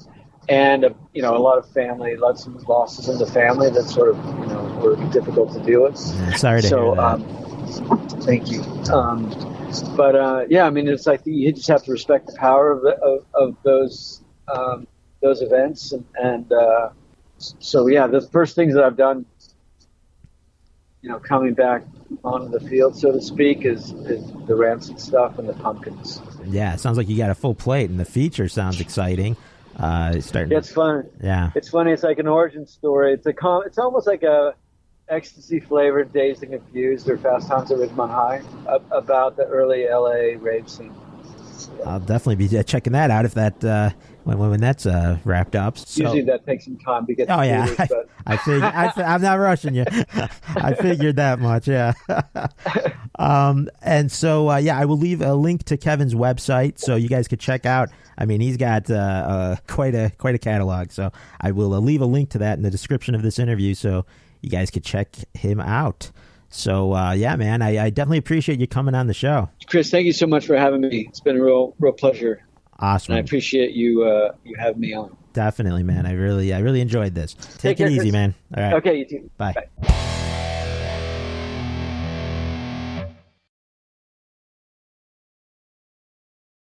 and a lot of lots of losses in the family that sort of were difficult to deal with. Yeah, sorry to hear that. Thank you. It's like you just have to respect the power of those events, and the first things that I've done, coming back onto the field, so to speak, is the Rancid stuff and the Pumpkins. Yeah, it sounds like you got a full plate, and the feature sounds exciting. It's fun. Yeah, it's funny. It's like an origin story. It's almost like a ecstasy flavored Dazed and Confused or Fast Times at Ridgemont High about the early LA rave scene. I'll definitely be checking that out if that when that's wrapped up. So, usually that takes some time to get. Oh yeah, theaters, but... I'm not rushing you. I figured that much. Yeah. And so I will leave a link to Kevin's website so you guys could check out. I mean, he's got quite a catalog. So I will leave a link to that in the description of this interview so you guys could check him out. So, man, I definitely appreciate you coming on the show. Chris, thank you so much for having me. It's been a real pleasure. Awesome. And I appreciate you having me on. Definitely, man. I really enjoyed this. Take it easy, man. All right. Okay, you too. Bye. Bye.